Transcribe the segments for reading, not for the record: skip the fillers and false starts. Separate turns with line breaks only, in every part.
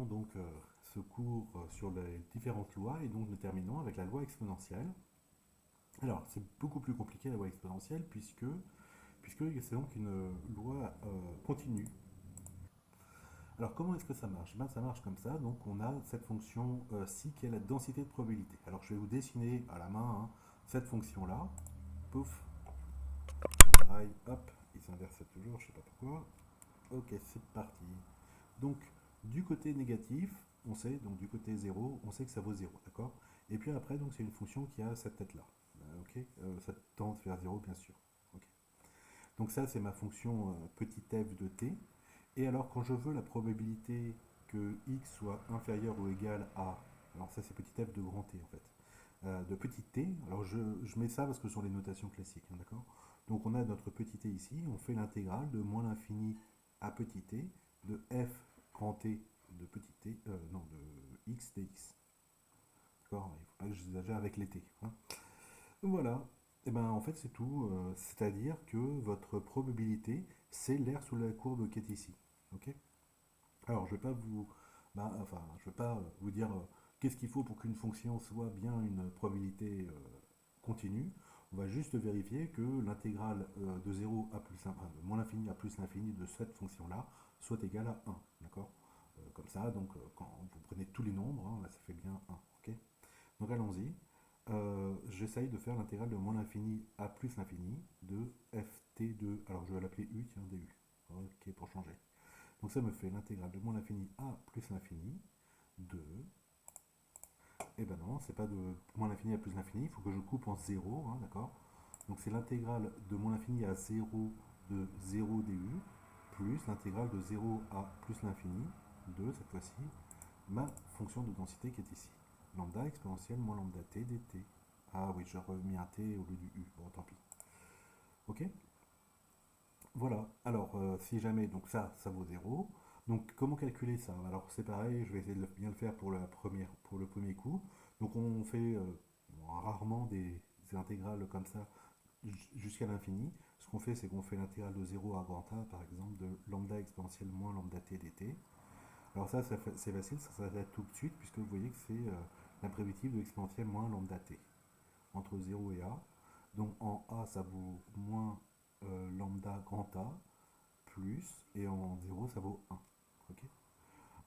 Donc ce cours sur les différentes lois et donc nous terminons avec la loi exponentielle. Alors c'est beaucoup plus compliqué la loi exponentielle puisque c'est donc une loi continue. Alors comment est-ce que ça marche? Ben, ça marche comme ça, donc on a cette fonction ci qui est la densité de probabilité. Alors je vais vous dessiner à la main cette fonction-là. Pouf, pareil, hop, il s'inverse toujours, je sais pas pourquoi. Ok, c'est parti. Donc, du côté négatif, on sait, donc du côté 0, on sait que ça vaut 0, d'accord? Et puis après, donc c'est une fonction qui a cette tête-là. Ok, ça tend vers 0, bien sûr. Ok. Donc ça, c'est ma fonction petit f de t. Et alors, quand je veux la probabilité que x soit inférieur ou égal à, alors ça c'est petit f de grand t en fait, de petit t, alors je mets ça parce que ce sont les notations classiques, hein, d'accord? Donc on a notre petit t ici, on fait l'intégrale de moins l'infini à petit t de f grand t de petit t, non, de x dx. D'accord? Il ne faut pas que j'exagère avec les t, hein. Voilà. Et ben en fait c'est tout. C'est-à-dire que votre probabilité, c'est l'air sous la courbe qui est ici. Ok? Alors je vais pas vous, enfin je vais pas vous dire qu'est-ce qu'il faut pour qu'une fonction soit bien une probabilité continue. On va juste vérifier que l'intégrale de 0 à plus 1, enfin, de moins l'infini à plus l'infini de cette fonction-là soit égale à 1. D'accord? Comme ça, donc quand vous prenez tous les nombres, hein, là, ça fait bien 1. Ok? Donc allons-y. J'essaye de faire l'intégrale de moins l'infini à plus l'infini de ft de, alors je vais l'appeler u, tiens, du. Ok, pour changer. Donc ça me fait l'intégrale de moins l'infini à plus l'infini de, et ben non, c'est pas de moins l'infini à plus l'infini, il faut que je coupe en 0, hein, d'accord? Donc c'est l'intégrale de moins l'infini à 0 de 0 du plus l'intégrale de 0 à plus l'infini de, cette fois-ci, ma fonction de densité qui est ici. Lambda exponentielle moins lambda t dt. Ah oui, j'ai remis un t au lieu du u. Bon, tant pis. Ok? Voilà. Alors, si jamais, donc ça vaut 0. Donc, comment calculer ça? Alors, c'est pareil, je vais essayer de bien le faire pour le premier coup. Donc, on fait rarement des intégrales comme ça jusqu'à l'infini. Ce qu'on fait, c'est qu'on fait l'intégrale de 0 à grand A, par exemple, de lambda exponentielle moins lambda t dt. Alors c'est facile, ça s'arrête tout de suite, puisque vous voyez que c'est l'imprévisible de exponentielle moins lambda t, entre 0 et a. Donc en a, ça vaut moins lambda grand A, plus, et en 0, ça vaut 1. Ok.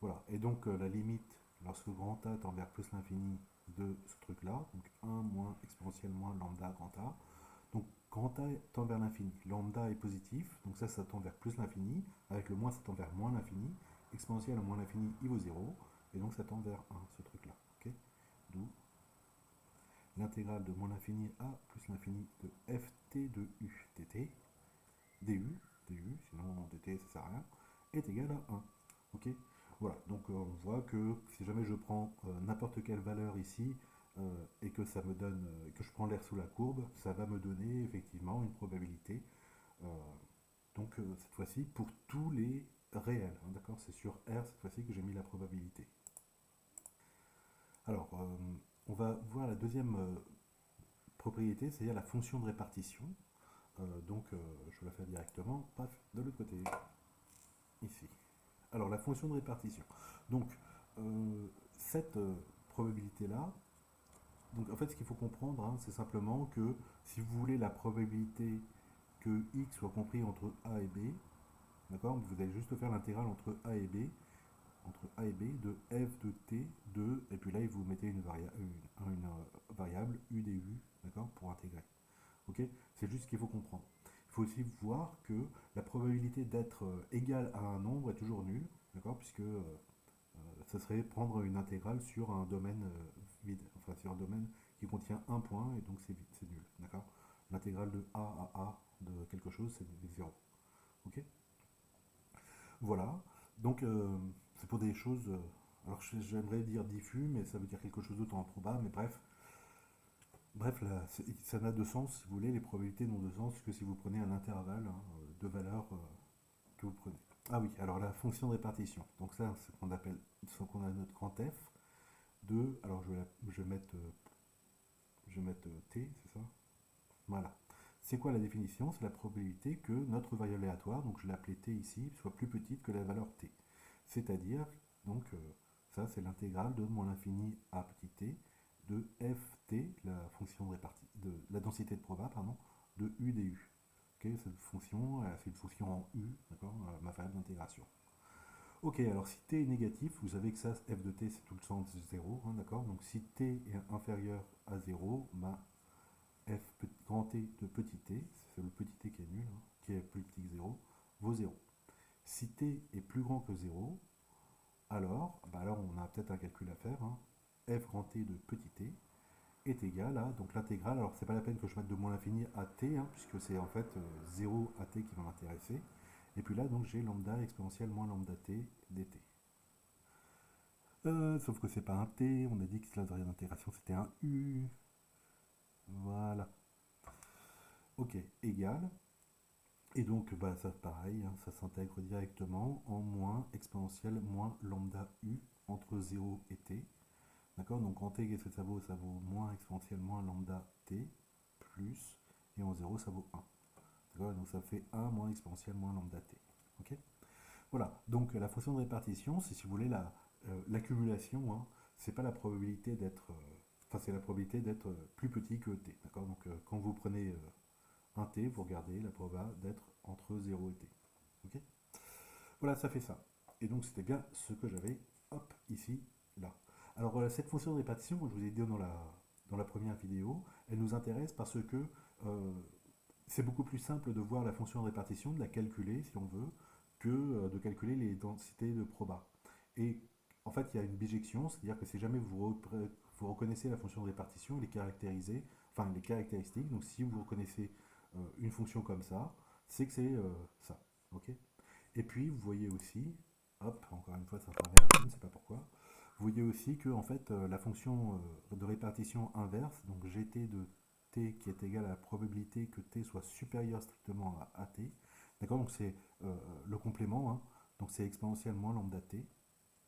Voilà, et donc la limite, lorsque grand A tend vers plus l'infini de ce truc-là, donc 1 moins exponentielle moins lambda grand A, donc grand A tend vers l'infini, lambda est positif, donc ça tend vers plus l'infini, avec le moins ça tend vers moins l'infini, exponentielle à moins l'infini il vaut 0, et donc ça tend vers 1, ce truc-là. Okay, d'où l'intégrale de moins l'infini à plus l'infini de ft de u dt, du, sinon dt ça sert à rien, est égal à 1. Ok. Voilà, donc on voit que si jamais je prends n'importe quelle valeur ici et que ça me donne, que je prends l'air sous la courbe, ça va me donner effectivement une probabilité. euh, donc cette fois-ci pour tous les réels, hein, d'accord? C'est sur R cette fois-ci que j'ai mis la probabilité. Alors, on va voir la deuxième propriété, c'est-à-dire la fonction de répartition. Je vais la faire directement, paf, de l'autre côté, ici. Alors, la fonction de répartition. Donc, cette probabilité-là, donc en fait, ce qu'il faut comprendre, hein, c'est simplement que si vous voulez la probabilité que x soit compris entre a et b, d'accord, vous allez juste faire l'intégrale entre a et b, de f de t de, et puis là, vous mettez une variable u du, d'accord, pour intégrer. Ok. C'est juste ce qu'il faut comprendre. Il faut aussi voir que la probabilité d'être égale à un nombre est toujours nulle, d'accord, puisque ça serait prendre une intégrale sur un domaine vide, enfin sur un domaine qui contient un point, et donc c'est nul, d'accord. L'intégrale de a de quelque chose, c'est 0. Ok. Voilà. Donc c'est pour des choses. Alors j'aimerais dire diffus, mais ça veut dire quelque chose d'autre en proba, mais bref. Bref, là, ça n'a de sens, si vous voulez, les probabilités n'ont de sens que si vous prenez un intervalle hein, de valeurs que vous prenez. Ah oui, alors la fonction de répartition. Donc ça, c'est ce qu'on a notre grand F de, alors je vais mettre T, c'est ça? Voilà. C'est quoi la définition? C'est la probabilité que notre variable aléatoire, donc je l'ai appelée T ici, soit plus petite que la valeur T. C'est-à-dire, donc, Ça, c'est l'intégrale de moins l'infini à petit t de ft, la fonction de de la densité de proba, pardon, de u du. Ok, cette fonction, c'est une fonction en u, d'accord, ma variable d'intégration. Ok, alors si t est négatif, vous savez que ça, f de t, c'est tout le sens de 0, hein, d'accord. Donc si t est inférieur à 0, ben, grand T de petit t, c'est le petit t qui est nul, hein, qui est plus petit que 0, vaut 0. Si t est plus grand que 0, alors, on a peut-être un calcul à faire, hein. F grand T de petit t est égal à, donc l'intégrale, alors c'est pas la peine que je mette de moins l'infini à t, hein, puisque c'est en fait 0 à t qui va m'intéresser. Et puis là, donc j'ai lambda exponentielle moins lambda t dt. Sauf que c'est pas un t, on a dit que la variable d'intégration c'était un u. Voilà. Ok, égal. Et donc, ça pareil, hein, ça s'intègre directement en moins exponentielle moins lambda u entre 0 et t. D'accord. Donc en t, qu'est-ce que ça vaut? Ça vaut moins exponentielle moins lambda t plus, et en 0, ça vaut 1. D'accord. Donc ça fait 1 moins exponentielle moins lambda t. Ok. Voilà. Donc la fonction de répartition, c'est, si vous voulez, l'accumulation, hein, c'est pas la probabilité d'être... Enfin, c'est la probabilité d'être plus petit que t. D'accord. Donc quand vous prenez un t, vous regardez la probabilité d'être entre 0 et t. Ok. Voilà, ça fait ça. Et donc c'était bien ce que j'avais, hop, ici, là. Alors cette fonction de répartition, comme je vous ai dit dans la première vidéo, elle nous intéresse parce que c'est beaucoup plus simple de voir la fonction de répartition, de la calculer si on veut, que de calculer les densités de proba. Et en fait, il y a une bijection, c'est-à-dire que si jamais vous reconnaissez la fonction de répartition, elle est caractérisée, enfin les caractéristiques, donc si vous reconnaissez une fonction comme ça, c'est que c'est ça. Ok. Et puis, vous voyez aussi, hop, encore une fois, ça s'inverse, je ne sais pas pourquoi. Vous voyez aussi que, en fait, la fonction de répartition inverse, donc gt de t qui est égal à la probabilité que t soit supérieur strictement à t, d'accord. Donc c'est le complément, hein, donc c'est exponentielle moins lambda t.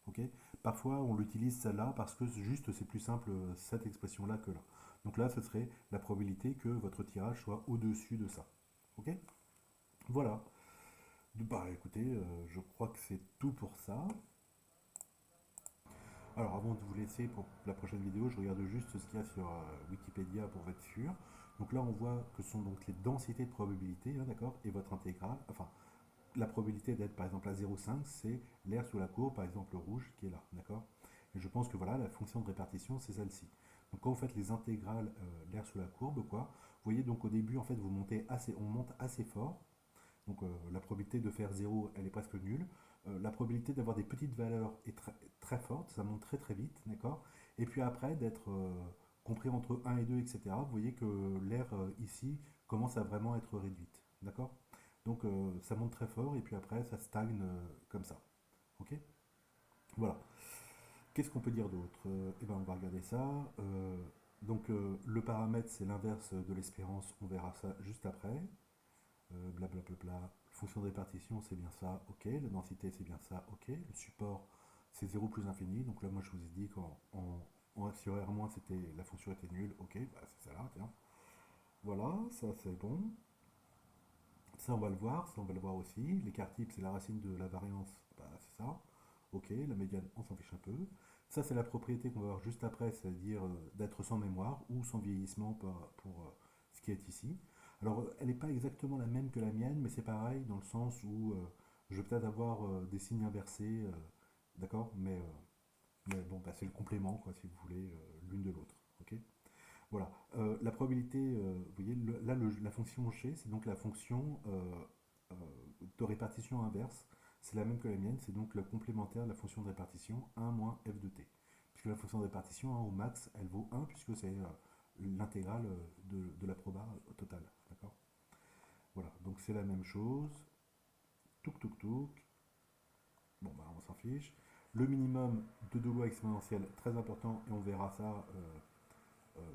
Ok. Parfois, on l'utilise celle-là parce que juste c'est plus simple cette expression-là que là. Donc là, ce serait la probabilité que votre tirage soit au-dessus de ça. Ok. Voilà. Bah écoutez, je crois que c'est tout pour ça. Alors avant de vous laisser pour la prochaine vidéo, je regarde juste ce qu'il y a sur Wikipédia pour être sûr. Donc là on voit que ce sont donc les densités de probabilité, hein, d'accord, et votre intégrale, enfin la probabilité d'être par exemple à 0,5, c'est l'air sous la courbe, par exemple le rouge qui est là, d'accord. Et je pense que voilà, la fonction de répartition c'est celle-ci. Donc quand vous faites les intégrales l'air sous la courbe, quoi, vous voyez donc au début en fait on monte assez fort. Donc la probabilité de faire 0, elle est presque nulle. La probabilité d'avoir des petites valeurs est très forte, ça monte très très vite, d'accord. Et puis après, d'être compris entre 1 et 2, etc., vous voyez que l'air ici commence à vraiment être réduite, d'accord. Donc ça monte très fort et puis après ça stagne comme ça. Ok. Voilà. Qu'est-ce qu'on peut dire d'autre? Eh ben, on va regarder ça. Donc le paramètre c'est l'inverse de l'espérance, on verra ça juste après. Blablabla. Fonction de répartition, c'est bien ça, ok. La densité, c'est bien ça, ok. Le support, c'est 0 plus infini. Donc là, moi, je vous ai dit qu'en sur R-, la fonction était nulle, ok. Bah, c'est ça là, tiens. Voilà, ça c'est bon. Ça, on va le voir, ça, on va le voir aussi. L'écart type, c'est la racine de la variance, bah, c'est ça. Ok, la médiane, on s'en fiche un peu. Ça, c'est la propriété qu'on va voir juste après, c'est-à-dire d'être sans mémoire ou sans vieillissement pour ce qui est ici. Alors, elle n'est pas exactement la même que la mienne, mais c'est pareil dans le sens où je vais peut-être avoir des signes inversés, d'accord, mais bon, bah, c'est le complément, quoi, si vous voulez, l'une de l'autre. Ok. Voilà. La probabilité, vous voyez, la fonction g, c'est donc la fonction euh, de répartition inverse. C'est la même que la mienne, c'est donc le complémentaire de la fonction de répartition 1 moins f de t. Puisque la fonction de répartition, hein, au max, elle vaut 1, puisque c'est l'intégrale de la proba totale. D'accord. Voilà, donc c'est la même chose. Touk touk touk. Bon, bah on s'en fiche. Le minimum de deux lois exponentielles, très important, et on verra ça euh,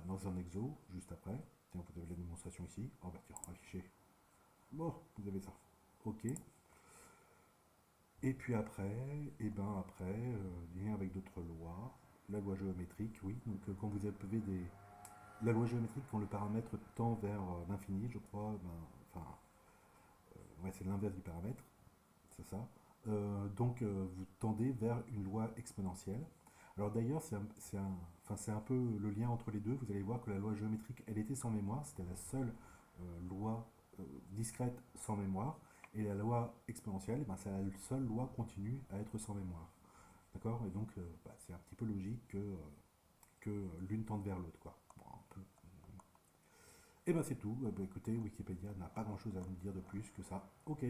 dans un exo, juste après. Tiens, vous avez la démonstration ici. Oh bah tiens, affiché. Bon, vous avez ça. Ok. Et puis après, lien avec d'autres lois. La loi géométrique, oui. Donc quand vous avez des... La loi géométrique, quand le paramètre tend vers l'infini, je crois, ouais, c'est l'inverse du paramètre, c'est ça. Vous tendez vers une loi exponentielle. Alors d'ailleurs, c'est un peu le lien entre les deux. Vous allez voir que la loi géométrique, elle était sans mémoire, c'était la seule loi discrète sans mémoire. Et la loi exponentielle, ben, c'est la seule loi continue à être sans mémoire. D'accord. Et donc, bah, c'est un petit peu logique que l'une tende vers l'autre, quoi. Bon, un peu. Et ben c'est tout. Bah, écoutez, Wikipédia n'a pas grand-chose à nous dire de plus que ça. Ok,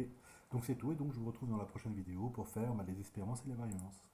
donc c'est tout, et donc je vous retrouve dans la prochaine vidéo pour faire bah, les espérances et les variances.